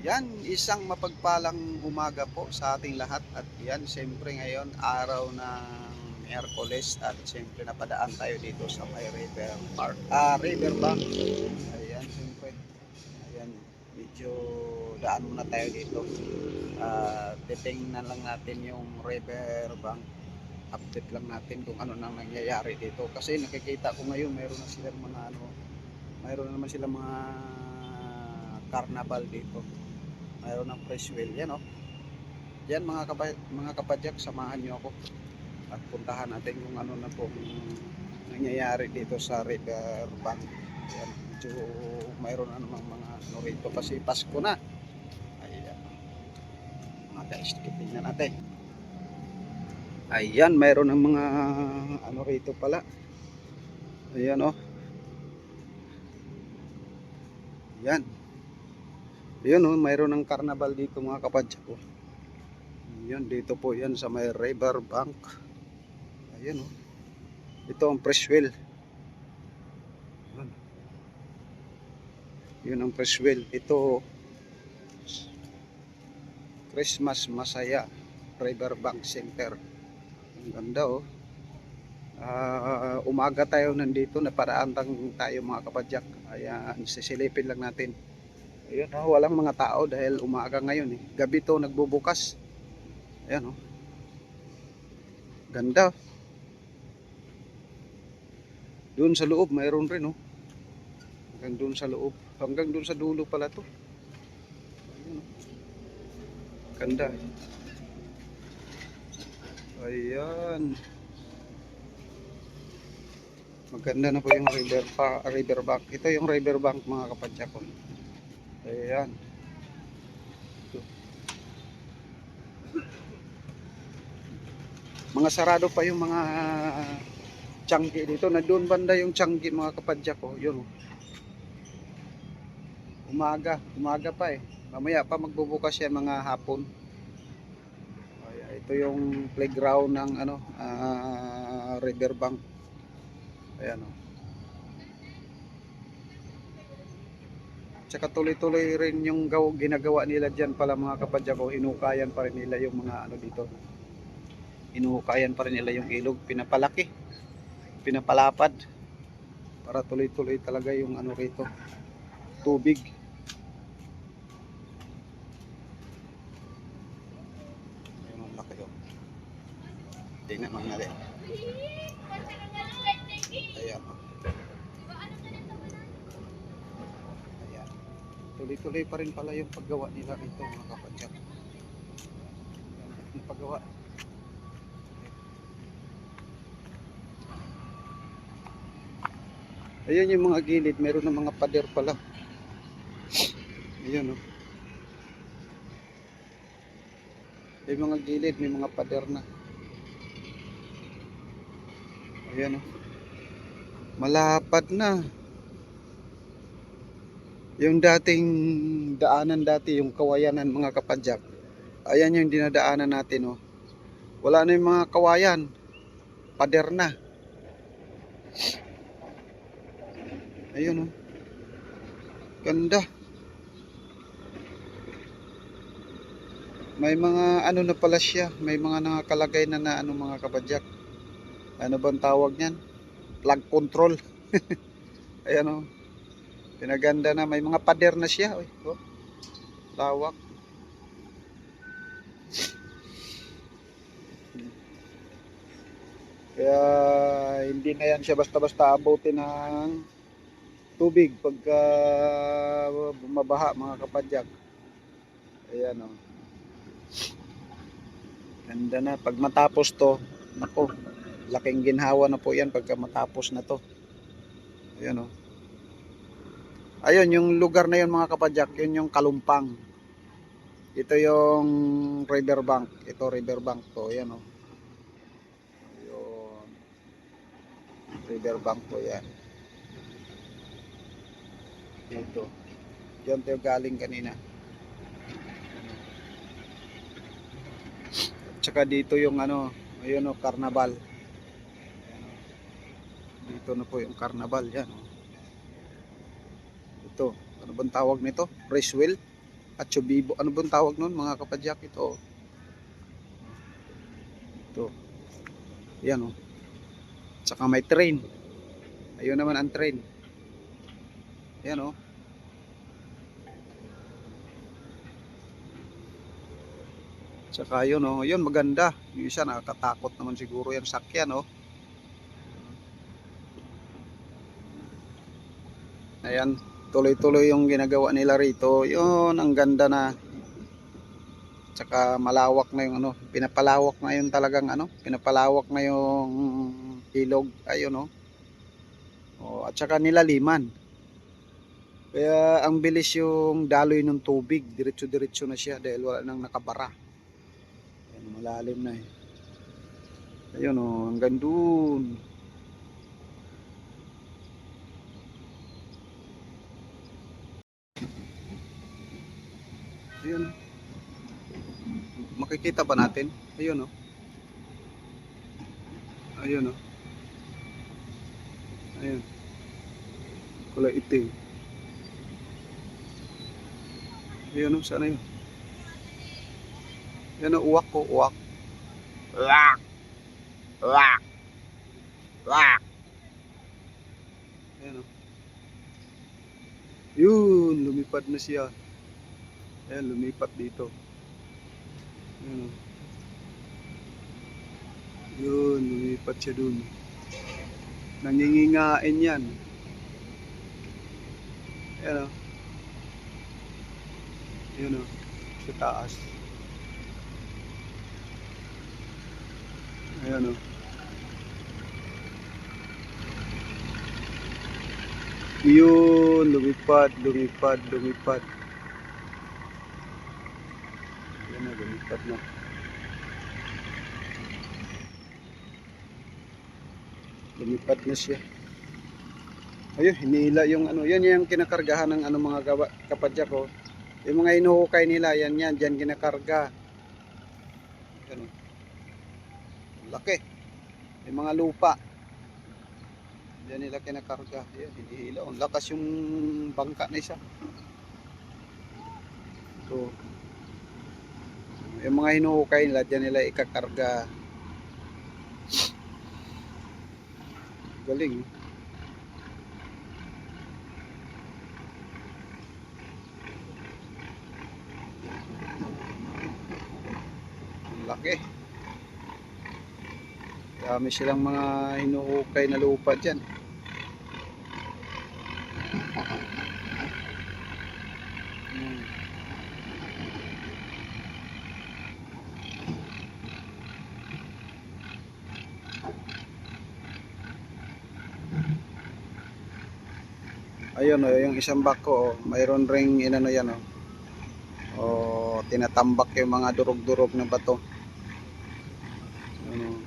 Yan, isang mapagpalang umaga po sa ating lahat at yan, siyempre ngayon, araw ng Miyerkules at siyempre napadaan tayo dito sa may River Park, Riverbank. Ayan, siyempre, ayan, medyo daan muna tayo dito. Titingnan lang natin yung Riverbank, update lang natin kung ano nang nangyayari dito. Kasi nakikita ko ngayon, mayroon na silang mga mayroon na naman silang mga carnival dito. Mayroon ng fresh wheel yan, oh. Yan mga kapadyak, samahan nyo ako at puntahan natin kung ano na po nangyayari dito sa River Bank. Yan, medyo mayroon na namang mga ano rito kasi Pasko na. Ayan, mga guys, tingnan natin. Ayan, mayroon ng mga ano rito pala. Ayan, oh. Yan. Ayan, oh, mayroon ng carnival dito mga kapadyak, oh. Yan, dito po yan sa may River Bank. Ayan, oh. Ito ang fresh wheel. Yun ang fresh wheel. Ito, Christmas Masaya Riverbank Center. Ang ganda, oh. Umaga tayo nandito, naparaan tayo mga kapadyak. Ayan, sisilipin lang natin. Ayun, oh, walang mga tao dahil umaga ngayon, eh. Gabi to nagbubukas. Ayan, oh. Ganda. Doon sa loob mayroon rin, oh. Hanggang doon sa loob. Hanggang doon sa dulo pala to. Ayan, oh. Ganda. Ayan. Maganda na po yung riverbank. Ito yung riverbank mga kapadyak ko. Ayan. Mga sarado pa yung mga Changi dito. Nandun banda yung Changi mga kapadyak ko. Yun. Umaga pa eh. Mamaya pa magbubukas yan mga hapon. Ayan, ito yung playground ng ano, riverbank. Ayan, oh. Tsaka tuloy-tuloy rin yung ginagawa nila dyan pala mga kapadyak ko. Hinukayan pa rin nila yung mga ano dito. Hinuhukayan pa rin nila yung ilog, pinapalaki, pinapalapad para tuloy-tuloy talaga yung ano rito, tubig. Ayun ang laki, oh. Tingnan mo natin. Ayan, oh. Ayan. Tuloy-tuloy pa rin pala yung paggawa nila rito mga kapadyak. Yung paggawa. Ayan yung mga gilid, meron ng mga pader pala. Ayan, oh. May mga gilid, may mga pader na. Ayan, oh. Malapad na. Yung dating daanan dati, yung kawayanan mga kapadyak. Ayan yung dinadaanan natin, oh. Wala na yung mga kawayan. Pader na. Ayun, oh. Ganda. May mga ano na pala siya. May mga nakakalagay na ano mga kapadyak. Ano bang tawag niyan? Plug control. Ayan, oh. Pinaganda na. May mga pader na siya. Oh. Lawak. Kaya hindi na yan siya basta-basta abutin ng tubig pagka bumabaha mga kapadyak. Ayan, oh. Ganda na. Pag matapos to, nako, laking ginhawa na po yan pagka matapos na to. Ayan, oh. Ayun, yung lugar na yun mga kapadyak, yun yung Kalumpang. Ito yung riverbank. Ito riverbank to. Ayan, oh. Ayun. Riverbank po yan. Dito. Diyan tayo galing kanina. Tsaka dito yung ano, ayun, oh, carnival. Dito na po yung carnival yan, oh. Ito, ano bang tawag nito? Fresh wheel? Atsubibo. Ano bang tawag nun mga kapadyak? Ito. Ito. Yan oh. Tsaka may train. Ayun naman ang train. Yan oh. Tsaka yun oh. Yun maganda. Yung isa nakakatakot naman siguro yan sakyan oh. Ayan. Tuloy-tuloy yung ginagawa nila rito. Yun ang ganda na. Tsaka malawak na yung ano, pinapalawak na yung talagang ano, pinapalawak na yung ilog, ayun oh. Oh, at saka nilaliman. Kaya ang bilis yung daloy ng tubig, diretso-diretso na siya dahil wala nang nakabara. Ayun, malalim na eh. Ayun oh, hanggang doon. Ayun. Makikita ba natin? Ayun oh. Ayun oh. Ayun. Kulay itim. Ayun oh, sana yun. Yan oh, uwak ko, uwak. Uwak. Uwak. Uwak. Ayun oh. Yun, lumipad na siya. Ayan, lumipat dito. Ayun oh. Yun, lumipat siya dun. Nangingingain yan. Ayan o. Ayan o. Sa taas. Ayan o. Yun, lumipad, lumipad, lumipad. Ayan o, lumipad na. Lumipad na siya. Ayun, hinila yung ano. Yan yung kinakargahan ng ano mga kapadyak ko. Yung mga inuhukay nila, yan yan. Diyan kinakarga. Ayan o. Laki. Yung mga lupa. Diyan nila kinakarga. Ayan, hinihila. Ang lakas yung bangka na isa. So, yung mga hinuhukay nila, diyan nila ikakarga. Galing. Laki. Dami silang mga hinuhukay na lupa dyan. Ayun oh, yung isang bako oh, mayroon ring inano yan oh. Oh, tinatambak yung mga durog-durog na bato. Ano.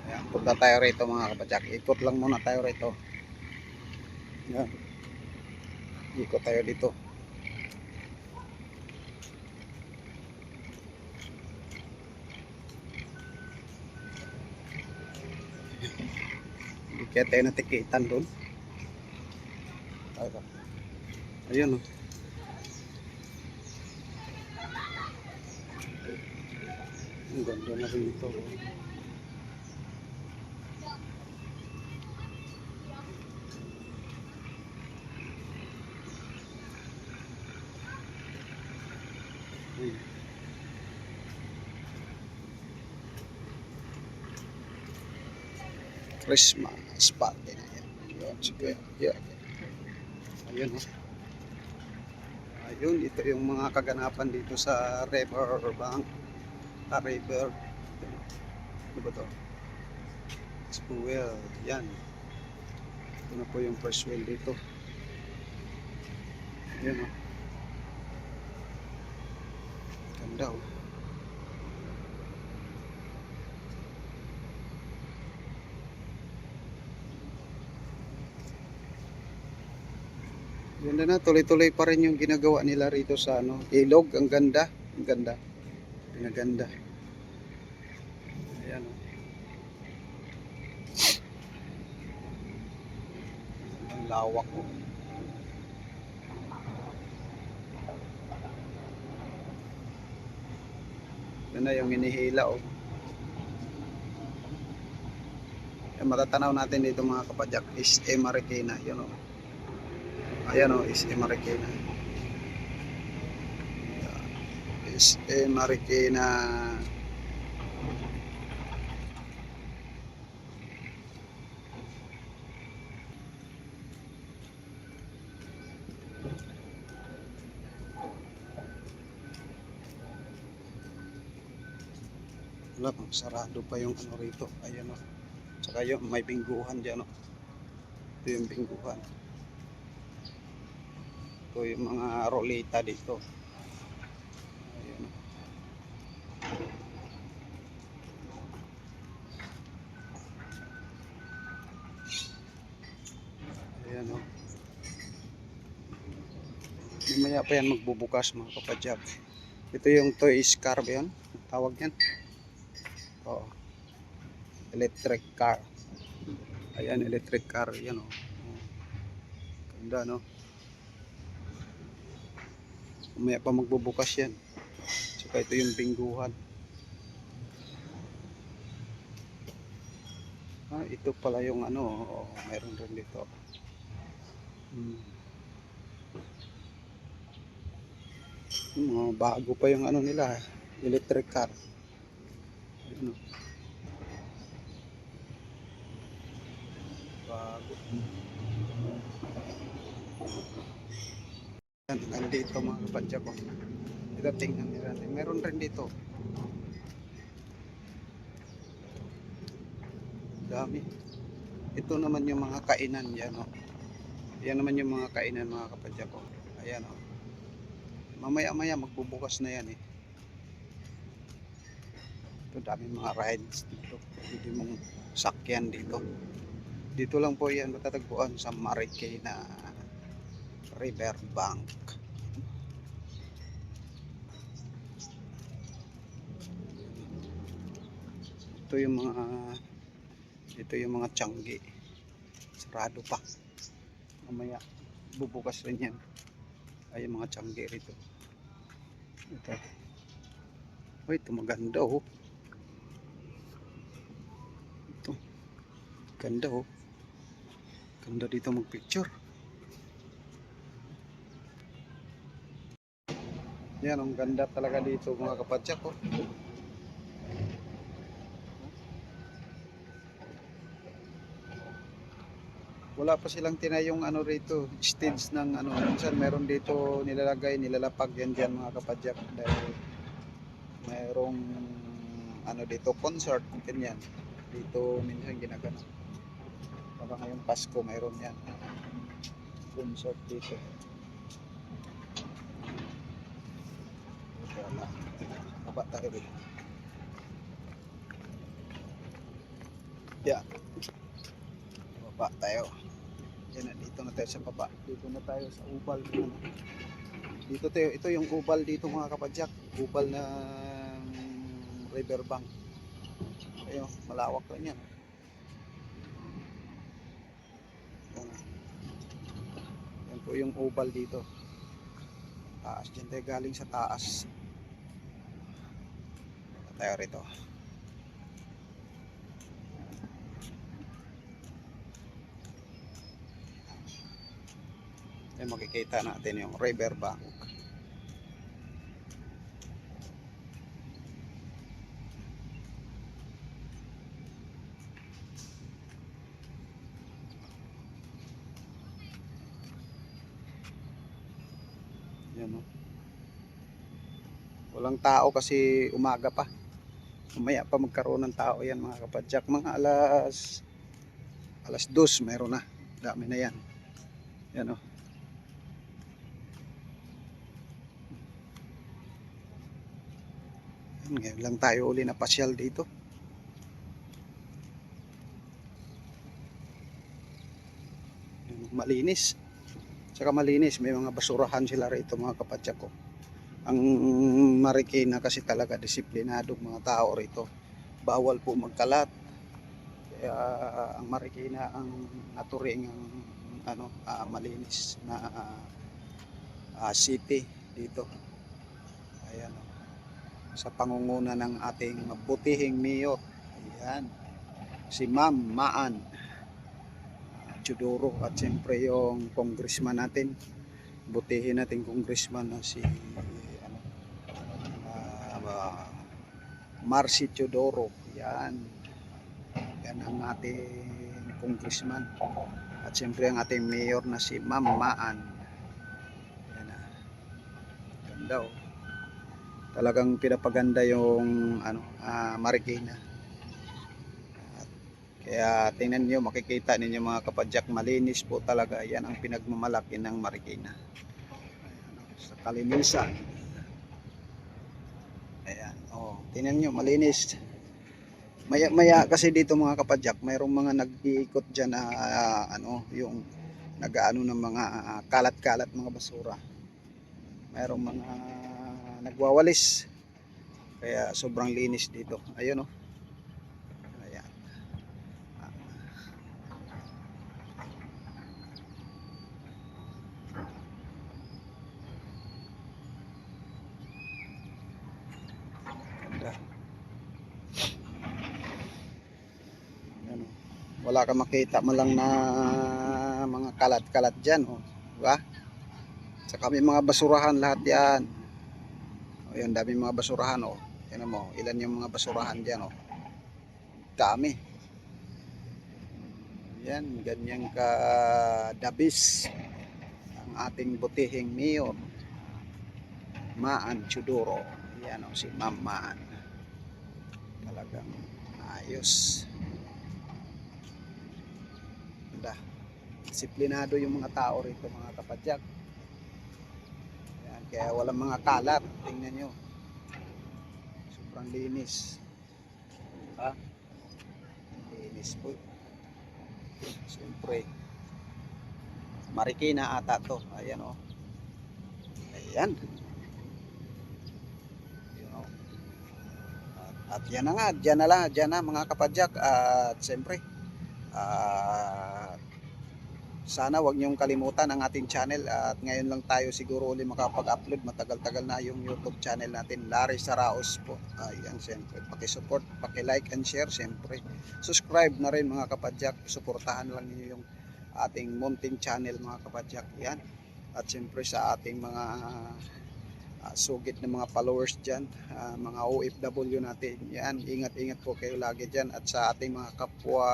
Ayan, punta tayo rito mga kapadyak. Ikot lang muna tayo rito. Ayan. Ikot tayo dito. Hindi kaya tayo natikitan doon. Ayun oh. Ang ganda na rin ito oh. Christmas party na yan. Yun, sige. Yan. Ayun oh. Ayun, ito yung mga kaganapan dito sa river bank. River. Ano ba to? Spool. Yan. Ito na po yung first wheel dito. Ayun oh. Ganda oh. Ganda na, tuloy-tuloy pa rin yung ginagawa nila rito sa ano, ilog. Ang ganda, ang ganda. Pinaganda. Ayan oh. Ang lawak po. Yun na yung inihila oh. Yung matatanaw natin dito mga kapadyak is Marikina. Yun oh. Ayan oh, is Marikina. Is Marikina. Wala, sarado pa yung ano rito. Ayan o. Tsaka yung may bingguhan dyan o. Ito yung bingguhan. Ito yung mga roleta dito. Ayan o. Ayan o. Mamaya pa yan magbubukas mga kapadyak. Ito yung toys car ba yan? Tawag yan. Oo. Electric car. Ayan, electric car. Yan o. Ganda no. Mamaya pa magbubukas yan. Tsaka ito yung bingguhan. Ah, ito pala yung ano. Oo, mayroon rin dito. Mga bago pa yung ano nila. Electric car. Ayan o. Bago. Nandito mga kapadyak ko. Ito tingnan nila. Meron rin dito. Dami. Ito naman yung mga kainan yan o. Yan naman yung mga kainan mga kapadyak ko. Ayan o. Mamaya maya magbubukas na yan eh. Ito dami mga rides dito. Pwede mong sakyan dito. Dito lang po yan matatagpuan sa Marikina Riverbank. Ito yung mga tiyanggi. Sarado pa. Mamaya bubukas rin yan. Ay yung mga tiyanggi rito. Ito. Ay, ito maganda oh. Ito. Ganda oh. Ganda dito magpicture. Yan, ang ganda talaga dito mga kapadyak oh. Wala pa silang tinayong ano rito, stage ng ano. Minsan meron dito nilalapag yan dyan mga kapadyak. Dahil mayroong ano dito, concert, ganyan. Dito minsan ginaganap. Baka ngayong Pasko mayroon yan. Concert dito. Wala. Baba tayo rin. Yeah. Baba tayo. Yan, dito na tayo sa baba. Dito na tayo sa ubal. Dito tayo, ito yung ubal dito mga kapadyak. Ubal ng Riverbank. Ayun, malawak lang yan. Yan po yung ubal dito. Taas, dyan tayo galing sa taas. Tayo rito. Yan, makikita natin yung Riverbank. Yan o. Walang tao kasi umaga pa. Mamaya pa magkaroon ng tao yan mga kapadyak. Mga alas 2 meron na. Dami na yan. Yan o. Ngayon lang tayo uli na pasyal dito. Malinis. Saka malinis. May mga basurahan sila rito mga kapadyak ko. Ang Marikina kasi talaga disiplinado mga tao rito. Bawal po magkalat. Kaya ang Marikina ang naturing ang malinis na city dito. Ayan, oh. Sa pangunguna ng ating mabutihing mayor. Ayan, si Ma'am Maan Teodoro, at siyempre yung congressman natin, butihin natin congressman na si Marcy Teodoro. Yan, yan ang ating congressman, at siyempre ang ating mayor na si Ma'am Maan. Yan na, ganda, oh. Talagang pinapaganda yung Marikina. Kaya tingnan niyo, makikita ninyo mga kapadyak, malinis po talaga. Yan ang pinagmamalaki ng Marikina. Ayan, sa kalinisan. Ayan, oh, tingnan niyo, malinis. Maya kasi dito mga kapadyak, mayroong mga nag-iikot diyan na yung nag-aano ng mga kalat-kalat, mga basura. Mayroong mga nagwawalis. Kaya sobrang linis dito. Ayun, oh. Ayan. Ganda. Ayan, oh. Wala ka makita mo lang na mga kalat-kalat dyan, oh. Diba? Saka may mga basurahan lahat yan. O, yan, dami mga basurahan, oh. Yan mo, ilan yung mga basurahan dyan, oh. Dami. Yan, ganyan ka dabis ang ating butihing mayor, Maan Teodoro. Yan, oh, si Ma'am Maan. Talagang ayos. Ganda. Disiplinado yung mga tao rito mga kapadyak. Yan, kaya walang mga kalat. Tingnan nyo, sobrang linis. Ha? Linis po. Siyempre Marikina ata to. Ayan, oh. Ayan. Ayan, oh. At yan na nga, dyan na mga kapadyak. At siyempre sana wag niyong kalimutan ang ating channel, at ngayon lang tayo siguro uli makapag-upload. Matagal-tagal na yung YouTube channel natin, Larry Saraos po. Ayan, siyempre paki-support, paki-like and share, siyempre subscribe na rin mga kapadyak. Suportahan lang niyo yung ating munting channel mga kapadyak. Yan, at siyempre sa ating mga sugit na mga followers dyan, mga OFW natin, yan, ingat-ingat po kayo lagi dyan. At sa ating mga kapwa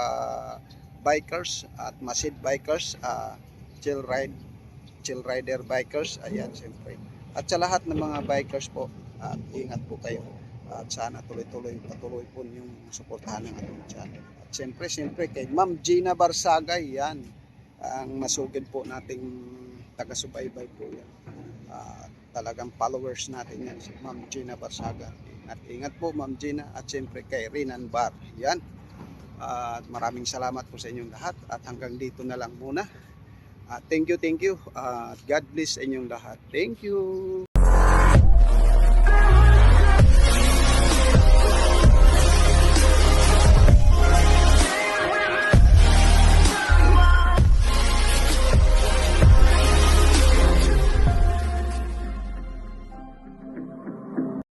bikers at masid bikers, chill rider bikers, ayan, siyempre. At sa lahat ng mga bikers po, ingat po kayo, at sana patuloy po yung suportahan ng ating channel. At siyempre kay Ma'am Gina Barsagay, yan ang masugid po nating taga-subaybay po yan. Talagang followers natin yan, si Ma'am Gina Barsagay. Ingat po Ma'am Gina. At siyempre kay Rinan Bar, yan. At maraming salamat po sa inyong lahat, at hanggang dito na lang muna. Thank you. God bless inyong lahat. Thank you.